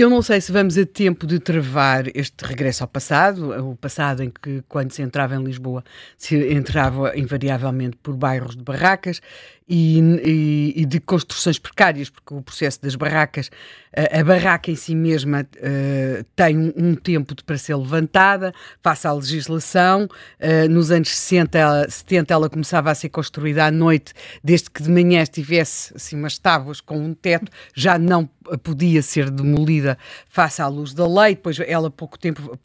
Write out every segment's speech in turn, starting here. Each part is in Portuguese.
Eu não sei se vamos a tempo de travar este regresso ao passado, o passado em que, quando se entrava em Lisboa, se entrava invariavelmente por bairros de barracas e de construções precárias, porque o processo das barracas, a barraca em si mesma tem um tempo para ser levantada, face à legislação. Nos anos 60, 70, ela começava a ser construída à noite, desde que de manhã estivesse assim, umas tábuas com um teto, já não podia ser demolida face à luz da lei. Depois ela, pouco tempo,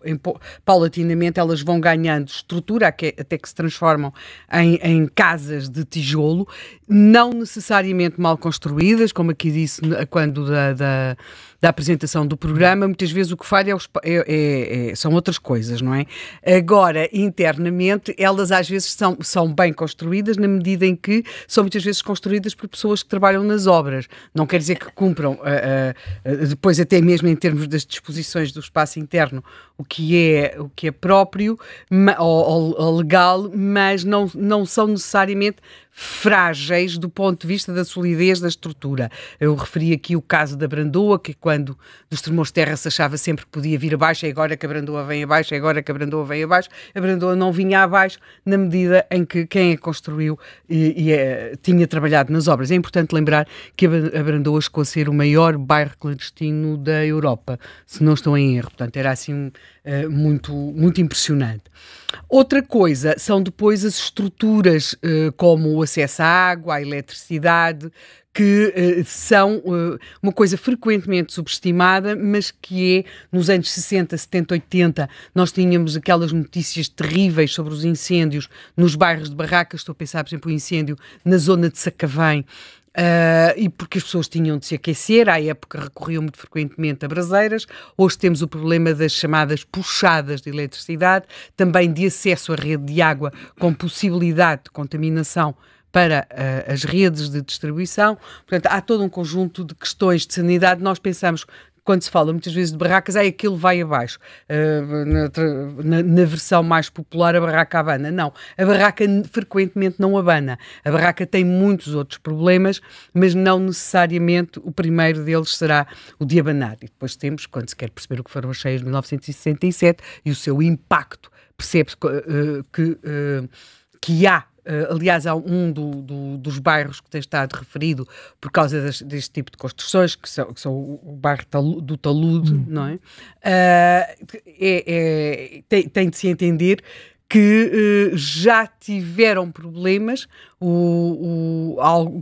paulatinamente, elas vão ganhando estrutura até que se transformam em casas de tijolo, não necessariamente mal construídas, como aqui disse quando da apresentação do programa. Muitas vezes o que falha são outras coisas, não é? Agora, internamente, elas às vezes são bem construídas na medida em que são muitas vezes construídas por pessoas que trabalham nas obras. Não quer dizer que cumpram, depois até mesmo em termos das disposições do espaço interno, o que é próprio ou legal, mas não são necessariamente frágeis do ponto de vista da solidez da estrutura. Eu referi aqui o caso da Brandoa, que quando dos tremores de terra se achava sempre que podia vir abaixo, é agora que a Brandoa vem abaixo, é agora que a Brandoa vem abaixo. A Brandoa não vinha abaixo na medida em que quem a construiu tinha trabalhado nas obras. É importante lembrar que a Brandoa chegou a ser o maior bairro clandestino da Europa, se não estou em erro. Portanto, era assim muito, muito impressionante. Outra coisa são depois as estruturas, como o acesso à água, à eletricidade, que são uma coisa frequentemente subestimada, mas que é, nos anos 60, 70, 80, nós tínhamos aquelas notícias terríveis sobre os incêndios nos bairros de barracas. Estou a pensar, por exemplo, o incêndio na zona de Sacavém, e porque as pessoas tinham de se aquecer, à época recorriam muito frequentemente a braseiras. Hoje temos o problema das chamadas puxadas de eletricidade, também de acesso à rede de água com possibilidade de contaminação para as redes de distribuição. Portanto, há todo um conjunto de questões de sanidade. Nós pensamos, quando se fala muitas vezes de barracas, aquilo vai abaixo. Na versão mais popular, a barraca abana. Não, a barraca frequentemente não abana. A barraca tem muitos outros problemas, mas não necessariamente o primeiro deles será o de abanar. E depois temos, quando se quer perceber o que foram as cheias de 1967 e o seu impacto, percebe-se que há. Aliás, há um dos bairros que tem estado referido por causa deste tipo de construções, que são o bairro do Talude, não é? Tem de se entender que já tiveram problemas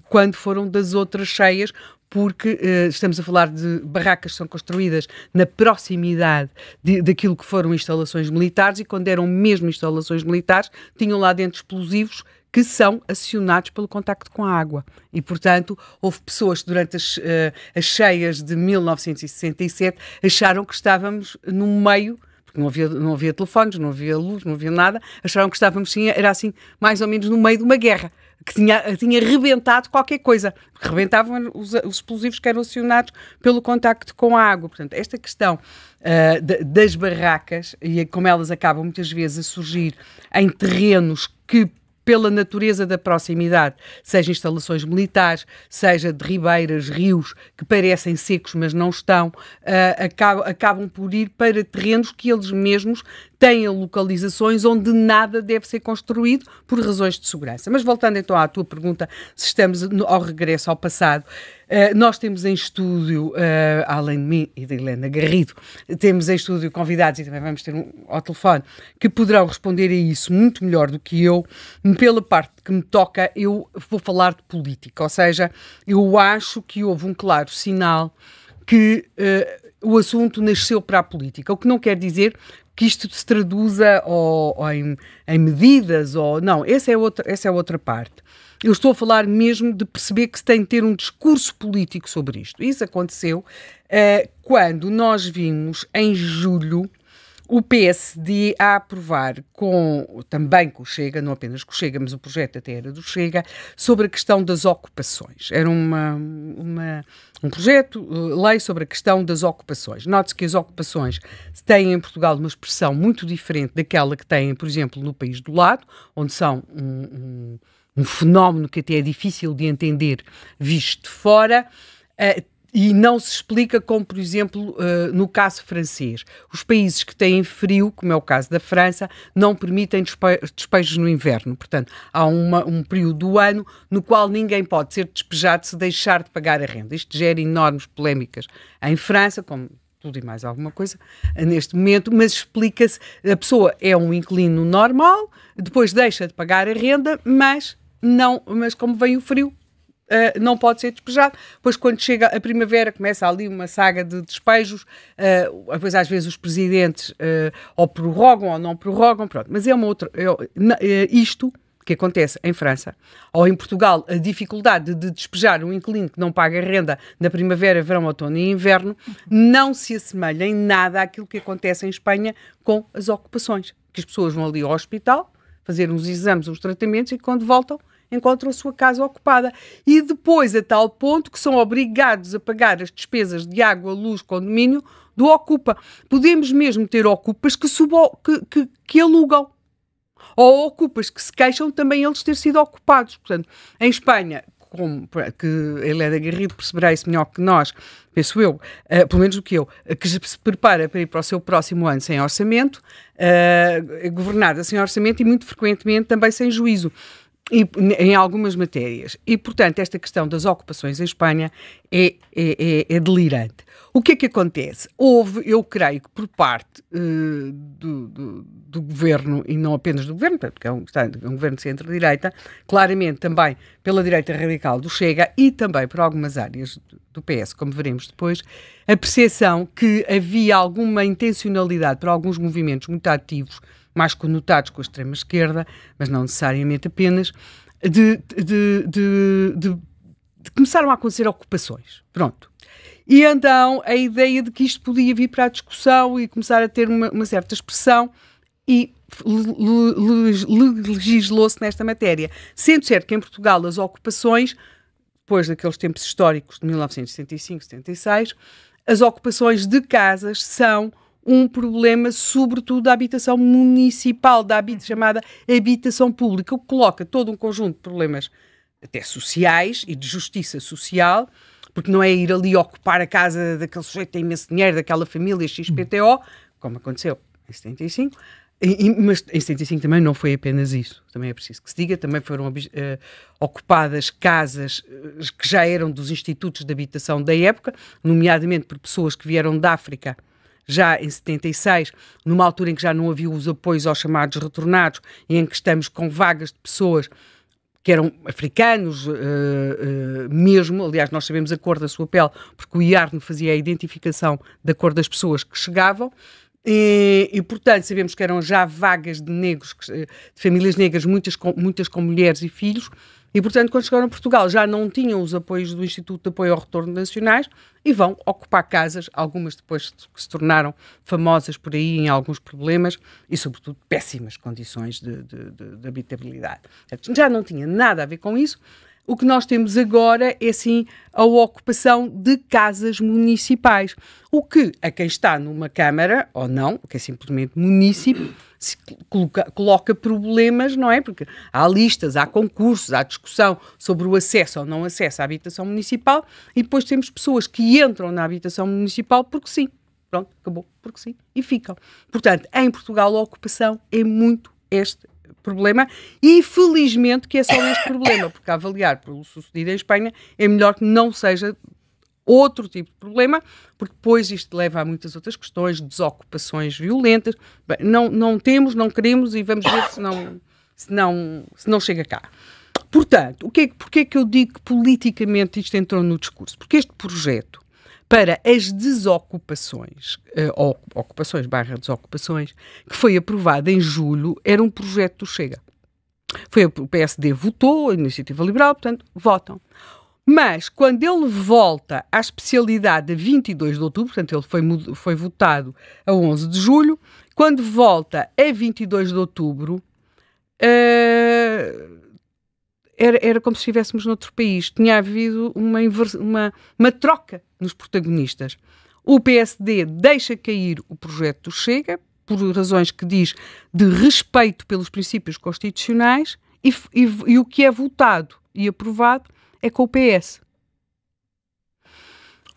quando foram das outras cheias, porque estamos a falar de barracas que são construídas na proximidade daquilo que foram instalações militares, e quando eram mesmo instalações militares, tinham lá dentro explosivos que são acionados pelo contacto com a água. E, portanto, houve pessoas que durante as cheias de 1967 acharam que estávamos no meio, porque não havia telefones, não havia luz, não havia nada, acharam que estávamos, sim, era assim, mais ou menos no meio de uma guerra, que tinha rebentado qualquer coisa, porque rebentavam os explosivos que eram acionados pelo contacto com a água. Portanto, esta questão das barracas, e como elas acabam muitas vezes a surgir em terrenos que, pela natureza da proximidade, seja instalações militares, seja de ribeiras, rios, que parecem secos, mas não estão, acabam por ir para terrenos que eles mesmos têm localizações onde nada deve ser construído por razões de segurança. Mas voltando então à tua pergunta, se estamos ao regresso ao passado, nós temos em estúdio, além de mim e de Helena Garrido, temos em estúdio convidados, e também vamos ter ao telefone, que poderão responder a isso muito melhor do que eu. Pela parte que me toca, eu vou falar de política, ou seja, eu acho que houve um claro sinal que o assunto nasceu para a política, o que não quer dizer que isto se traduza em medidas, não, essa é outra parte. Eu estou a falar mesmo de perceber que se tem de ter um discurso político sobre isto. Isso aconteceu quando nós vimos, em julho, o PSD a aprovar também com o Chega, não apenas com o Chega, mas o projeto até era do Chega, sobre a questão das ocupações. Era um projeto, lei sobre a questão das ocupações. Note-se que as ocupações têm em Portugal uma expressão muito diferente daquela que têm, por exemplo, no país do lado, onde são um fenómeno que até é difícil de entender visto de fora. E não se explica como, por exemplo, no caso francês. Os países que têm frio, como é o caso da França, não permitem despejos no inverno. Portanto, há um período do ano no qual ninguém pode ser despejado se deixar de pagar a renda. Isto gera enormes polémicas em França, como tudo e mais alguma coisa, neste momento, mas explica-se, a pessoa é um inquilino normal, depois deixa de pagar a renda, mas como vem o frio, não pode ser despejado. Depois, quando chega a primavera, começa ali uma saga de despejos. Depois, às vezes, os presidentes ou prorrogam ou não prorrogam. Pronto. Mas é uma outra. Isto que acontece em França ou em Portugal, a dificuldade de despejar um inquilino que não paga renda na primavera, verão, outono e inverno, não se assemelha em nada àquilo que acontece em Espanha com as ocupações. Que as pessoas vão ali ao hospital, fazer uns exames, uns tratamentos e quando voltam, encontram a sua casa ocupada. E depois, a tal ponto que são obrigados a pagar as despesas de água, luz, condomínio do ocupa. Podemos mesmo ter ocupas que alugam. Ou ocupas que se queixam também eles ter sido ocupados. Portanto, em Espanha, que a Helena Garrido perceberá isso melhor que nós, penso eu, pelo menos do que eu, que se prepara para ir para o seu próximo ano sem orçamento, governada sem orçamento e muito frequentemente também sem juízo. Em algumas matérias. E, portanto, esta questão das ocupações em Espanha é delirante. O que é que acontece? Eu creio que por parte do governo, e não apenas do governo, porque é um governo de centro-direita, claramente também pela direita radical do Chega e também por algumas áreas do PS, como veremos depois, a percepção que havia alguma intencionalidade para alguns movimentos muito ativos, mais conotados com a extrema-esquerda, mas não necessariamente apenas, de começaram a acontecer ocupações. Pronto. E então a ideia de que isto podia vir para a discussão e começar a ter uma certa expressão e legislou-se nesta matéria. Sendo certo que em Portugal as ocupações, depois daqueles tempos históricos de 1975, 76, as ocupações de casas são um problema, sobretudo, da habitação municipal, chamada habitação pública, o que coloca todo um conjunto de problemas até sociais e de justiça social, porque não é ir ali ocupar a casa daquele sujeito que tem imenso dinheiro, daquela família XPTO, como aconteceu em 75, mas em 75 também não foi apenas isso, também é preciso que se diga, também foram ocupadas casas que já eram dos institutos de habitação da época, nomeadamente por pessoas que vieram da África, já em 76, numa altura em que já não havia os apoios aos chamados retornados, e em que estamos com vagas de pessoas que eram africanos mesmo, aliás, nós sabemos a cor da sua pele, porque o IARN fazia a identificação da cor das pessoas que chegavam, e portanto, sabemos que eram já vagas de negros, de famílias negras, muitas com mulheres e filhos, e portanto, quando chegaram a Portugal, já não tinham os apoios do Instituto de Apoio ao Retorno Nacionais e vão ocupar casas, algumas depois que se tornaram famosas por aí em alguns problemas e, sobretudo, péssimas condições de habitabilidade. Já não tinha nada a ver com isso. O que nós temos agora é, sim, a ocupação de casas municipais. O que, a quem está numa Câmara, ou não, que é simplesmente município, se coloca problemas, não é? Porque há listas, há concursos, há discussão sobre o acesso ou não acesso à habitação municipal e depois temos pessoas que entram na habitação municipal porque sim. Pronto, acabou, porque sim, e ficam. Portanto, em Portugal a ocupação é muito este problema e felizmente que é só este problema, porque a avaliar pelo sucedido em Espanha é melhor que não seja outro tipo de problema, porque depois isto leva a muitas outras questões, desocupações violentas. Bem, não temos, não queremos e vamos ver se não chega cá. Portanto, porque é que eu digo que politicamente isto entrou no discurso? Porque este projeto para as desocupações, ou ocupações/desocupações, que foi aprovado em julho, era um projeto do Chega. O PSD votou, a Iniciativa Liberal, portanto, votam. Mas, quando ele volta à especialidade a 22 de outubro, portanto, ele foi votado a 11 de julho, quando volta a 22 de outubro, era como se estivéssemos noutro país. Tinha havido uma troca nos protagonistas. O PSD deixa cair o projeto do Chega, por razões que diz de respeito pelos princípios constitucionais, e o que é votado e aprovado é com o PS.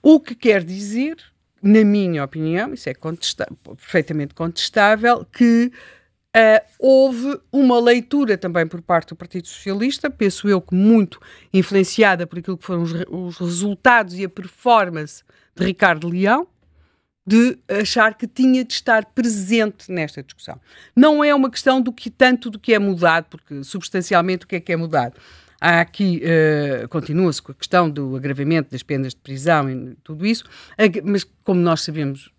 O que quer dizer, na minha opinião, isso é perfeitamente contestável, que houve uma leitura também por parte do Partido Socialista, penso eu que muito influenciada por aquilo que foram os resultados e a performance de Ricardo Leão, de achar que tinha de estar presente nesta discussão. Não é uma questão do que é mudado, porque substancialmente o que é mudado? Há aqui, continua-se com a questão do agravamento das penas de prisão e tudo isso, mas como nós sabemos,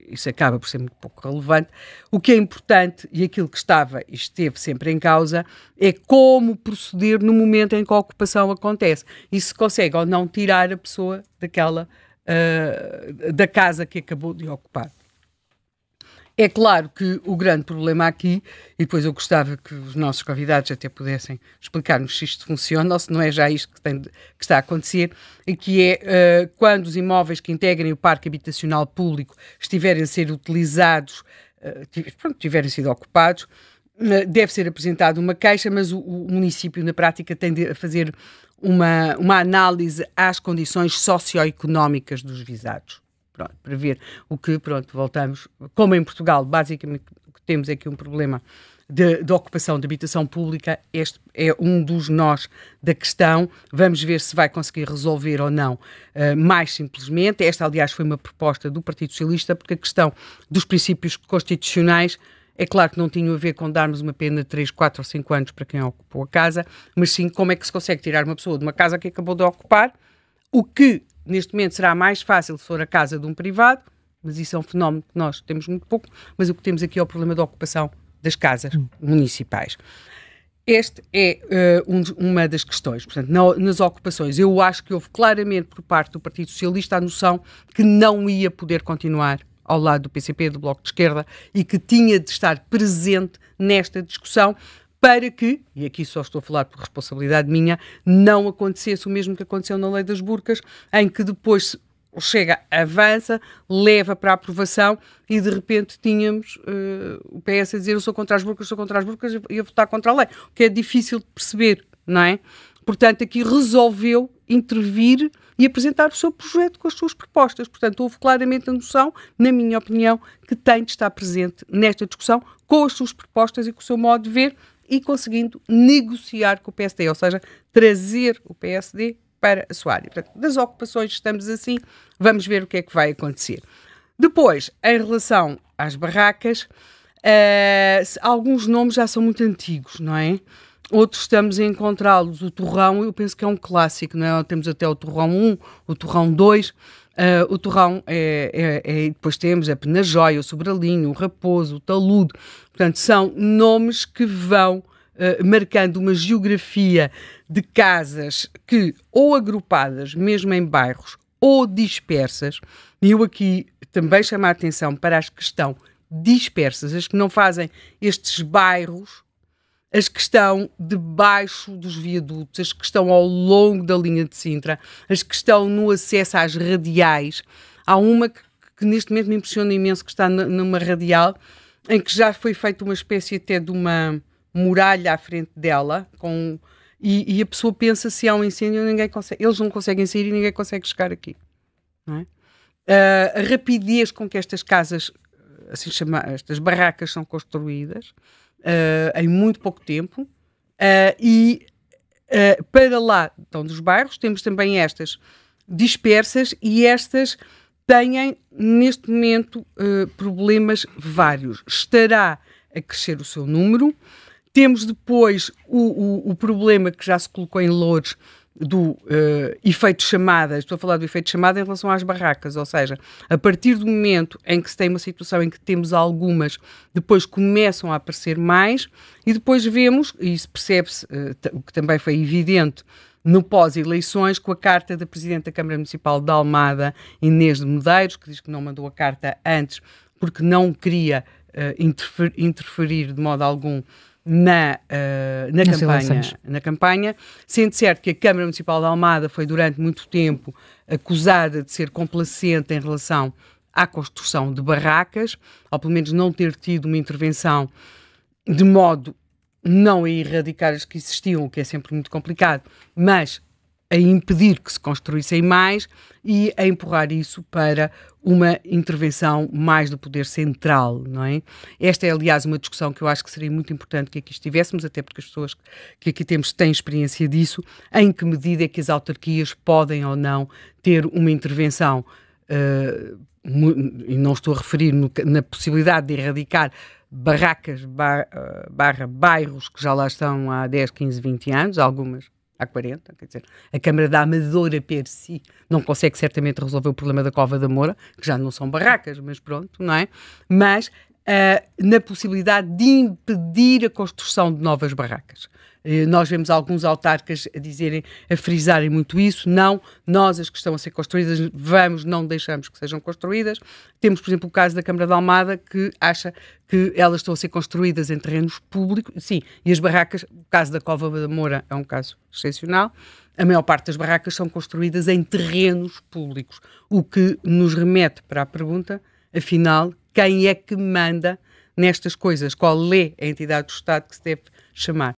isso acaba por ser muito pouco relevante. O que é importante, e aquilo que estava e esteve sempre em causa, é como proceder no momento em que a ocupação acontece. E se consegue ou não tirar a pessoa da casa que acabou de ocupar. É claro que o grande problema aqui, e depois eu gostava que os nossos convidados até pudessem explicar-nos se isto funciona ou se não é já isto que está a acontecer, e que é quando os imóveis que integrem o parque habitacional público estiverem a ser utilizados, tiverem sido ocupados, deve ser apresentada uma queixa, mas o município na prática tem de fazer uma análise às condições socioeconómicas dos visados. Pronto, para ver o que, voltamos, como em Portugal, basicamente temos aqui um problema de ocupação de habitação pública, este é um dos nós da questão, vamos ver se vai conseguir resolver ou não, mais simplesmente. Esta, aliás, foi uma proposta do Partido Socialista, porque a questão dos princípios constitucionais é claro que não tinha a ver com darmos uma pena de 3, 4 ou 5 anos para quem ocupou a casa, mas sim como é que se consegue tirar uma pessoa de uma casa que acabou de ocupar, o que neste momento será mais fácil se for a casa de um privado, mas isso é um fenómeno que nós temos muito pouco, mas o que temos aqui é o problema da ocupação das casas municipais. Este é uma das questões. Portanto, nas ocupações, eu acho que houve claramente por parte do Partido Socialista a noção que não ia poder continuar ao lado do PCP, do Bloco de Esquerda, e que tinha de estar presente nesta discussão para que, e aqui só estou a falar por responsabilidade minha, não acontecesse o mesmo que aconteceu na Lei das Burcas, em que depois chega, avança, leva para a aprovação e de repente tínhamos o PS a dizer eu sou contra as burcas e a votar contra a lei, o que é difícil de perceber, não é? Portanto, aqui resolveu intervir e apresentar o seu projeto com as suas propostas. Portanto, houve claramente a noção, na minha opinião, que tem de estar presente nesta discussão com as suas propostas e com o seu modo de ver e conseguindo negociar com o PSD, ou seja, trazer o PSD para a sua área. Portanto, das ocupações estamos assim, vamos ver o que é que vai acontecer. Depois, em relação às barracas, alguns nomes já são muito antigos, não é? Outros estamos a encontrá-los. O Torrão, eu penso que é um clássico, não é? Temos até o Torrão 1, o Torrão 2. O Torrão depois temos a Penajóia, o Sobralinho, o Raposo, o Talude. Portanto, são nomes que vão marcando uma geografia de casas que, ou agrupadas, mesmo em bairros, ou dispersas. E eu aqui também chamo a atenção para as que estão dispersas, as que não fazem estes bairros, as que estão debaixo dos viadutos, as que estão ao longo da linha de Sintra, as que estão no acesso às radiais. Há uma que neste momento me impressiona imenso, que está numa radial, em que já foi feita uma espécie até de uma muralha à frente dela, e a pessoa pensa se há um incêndio, eles não conseguem sair e ninguém consegue chegar aqui. Não é? A rapidez com que estas casas, assim chamadas, estas barracas são construídas, em muito pouco tempo, para lá então, dos bairros, temos também estas dispersas e estas têm, neste momento, problemas vários. Estará a crescer o seu número. Temos depois o problema que já se colocou em Loures do efeito chamada. Estou a falar do efeito chamada em relação às barracas, ou seja, a partir do momento em que se tem uma situação em que temos algumas, depois começam a aparecer mais e depois vemos, e isso percebe-se, o que também foi evidente no pós-eleições, com a carta da Presidente da Câmara Municipal de Almada, Inês de Medeiros, que diz que não mandou a carta antes porque não queria interferir de modo algum na campanha, sendo certo que a Câmara Municipal de Almada foi durante muito tempo acusada de ser complacente em relação à construção de barracas, ou pelo menos não ter tido uma intervenção de modo não a erradicar as que existiam, o que é sempre muito complicado, mas a impedir que se construíssem mais e a empurrar isso para uma intervenção mais do poder central, não é? Esta é, aliás, uma discussão que eu acho que seria muito importante que aqui estivéssemos, até porque as pessoas que aqui temos têm experiência disso, em que medida é que as autarquias podem ou não ter uma intervenção, e não estou a referir na possibilidade de erradicar barracas barra bairros que já lá estão há 10, 15, 20 anos, algumas há 40, quer dizer, a Câmara da Amadora per si não consegue certamente resolver o problema da Cova da Moura, que já não são barracas, mas pronto, não é? Mas na possibilidade de impedir a construção de novas barracas. Nós vemos alguns autarcas a frisarem muito isso. Não, nós as que estão a ser construídas, não deixamos que sejam construídas. Temos, por exemplo, o caso da Câmara de Almada, que acha que elas estão a ser construídas em terrenos públicos. Sim, e as barracas, o caso da Cova da Moura é um caso excepcional. A maior parte das barracas são construídas em terrenos públicos, o que nos remete para a pergunta, afinal, quem é que manda nestas coisas? Qual é a entidade do Estado que se deve chamar?